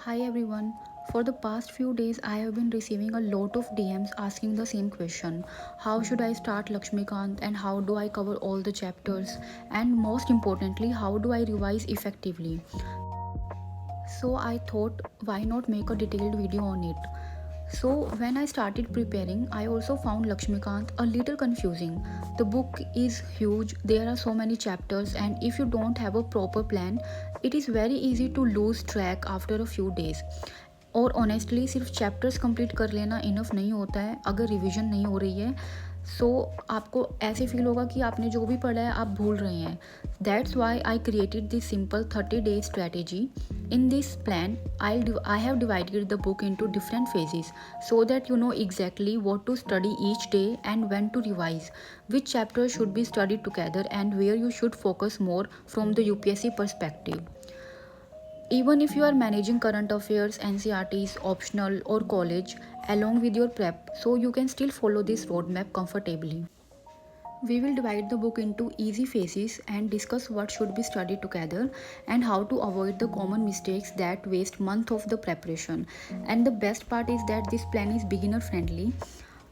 Hi everyone. For the past few days, I have been receiving a lot of DMs asking the same question. How should I start Lakshmikant and how do I cover all the chapters? And most importantly, how do I revise effectively? So I thought, why not make a detailed video on it? So when I started preparing, I also found Lakshmikant a little confusing. The book is huge, there are so many chapters, and if you don't have a proper plan, it is very easy to lose track after a few days. और honestly सिर्फ chapters complete कर लेना enough नहीं होता है अगर revision नहीं हो रही है. सो आपको ऐसे फील होगा कि आपने जो भी पढ़ा है आप भूल रहे हैं. That's why I created this simple 30-day strategy. In this plan, I have divided the book into different phases so that you know exactly what to study each day and when to revise, which chapters should be studied together, and where you should focus more from the UPSC perspective. Even if you are managing current affairs, NCRTs, optional, or college along with your prep, so you can still follow this roadmap comfortably. We will divide the book into easy phases and discuss what should be studied together and how to avoid the common mistakes that waste months of the preparation. And the best part is that this plan is beginner friendly.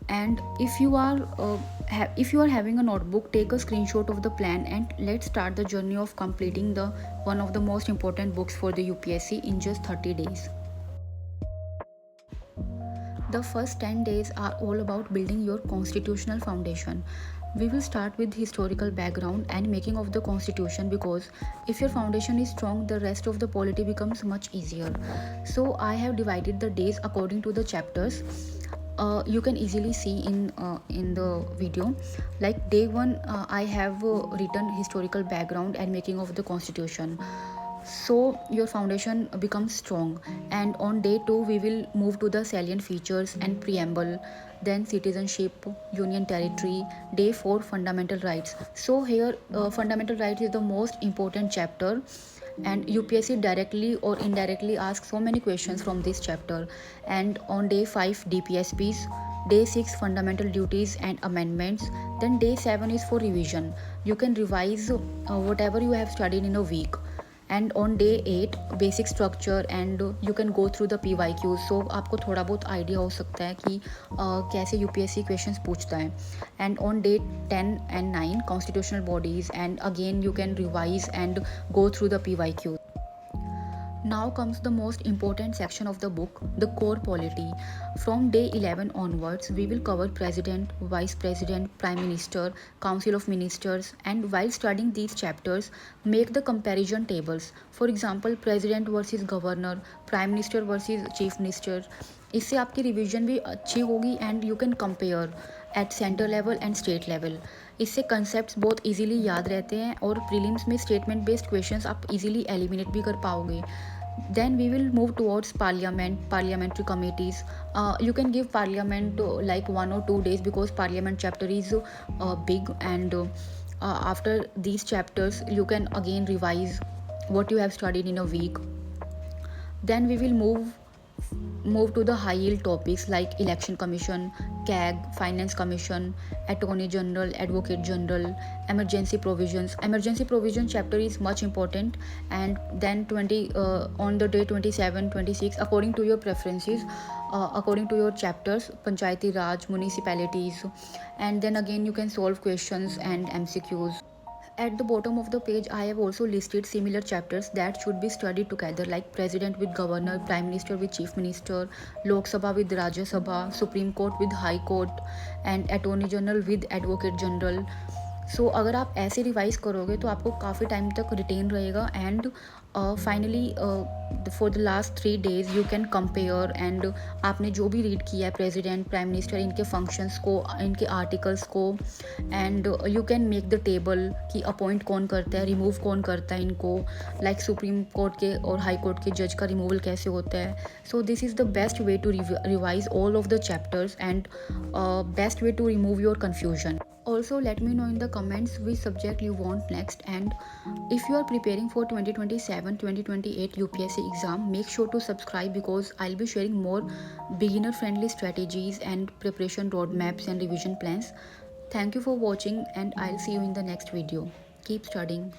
And if you are having a notebook, take a screenshot of the plan and let's start the journey of completing the one of the most important books for the UPSC in just 30 days. The first 10 days are all about building your constitutional foundation. We will start with historical background and making of the constitution because if your foundation is strong, the rest of the polity becomes much easier. So I have divided the days according to the chapters. You can easily see in the video. Like day 1, I have written historical background and making of the constitution, so your foundation becomes strong. And on day 2 we will move to the salient features and preamble, then citizenship, union territory. Day 4, fundamental rights. So here fundamental rights is the most important chapter, and UPSC directly or indirectly asks so many questions from this chapter. And on day 5, DPSPs. Day 6, fundamental duties and amendments. Then day 7 is for revision. You can revise whatever you have studied in a week. And on day 8, basic structure, and you can go through the PYQs. So आपको थोड़ा बहुत idea हो सकता है कि कैसे UPSC questions पूछता है. And on day 10 and 9, constitutional bodies, and again you can revise and go through the PYQ. Now comes the most important section of the book, the core polity. From day 11 onwards, we will cover president, vice president, prime minister, council of ministers, and while studying these chapters, make the comparison tables. For example, president versus governor, prime minister versus chief minister. इससे आपकी revision भी अच्छी होगी and you can compare at center level and state level. इससे concepts बहुत easily याद रहते हैं और प्रीलिम्स में स्टेटमेंट बेस्ड क्वेश्चंस आप इजीली एलिमिनेट भी कर पाओगे. Then we will move towards parliamentary committees. You can give parliament like 1 or 2 days because parliament chapter is big, and after these chapters you can again revise what you have studied in a week. Then we will move to the high yield topics like election commission, CAG, finance commission, attorney general, advocate general, emergency provisions. Emergency provision chapter is much important. And then on the day 27, 26, according to your preferences, according to your chapters, panchayati raj, municipalities, and then again you can solve questions and MCQs. At the bottom of the page, I have also listed similar chapters that should be studied together, like President with Governor, Prime Minister with Chief Minister, Lok Sabha with Rajya Sabha, Supreme Court with High Court, and Attorney General with Advocate General. सो अगर आप ऐसे revise करोगे तो आपको काफ़ी time तक retain रहेगा. And finally for the last 3 days you can compare, and आपने जो भी रीड किया है प्रेसिडेंट, प्राइम मिनिस्टर, इनके फंक्शंस को, इनके आर्टिकल्स को, and you can make the table कि अपॉइंट कौन करता है, रिमूव कौन करता है इनको, लाइक सुप्रीम कोर्ट के और हाई कोर्ट के जज का रिमूवल कैसे होता है. So this is the best way to revise all of the chapters and best way to remove your confusion. Also, let me know in the comments which subject you want next, and if you are preparing for 2027-2028 UPSC exam, make sure to subscribe because I'll be sharing more beginner friendly strategies and preparation roadmaps and revision plans. Thank you for watching, and I'll see you in the next video. Keep studying.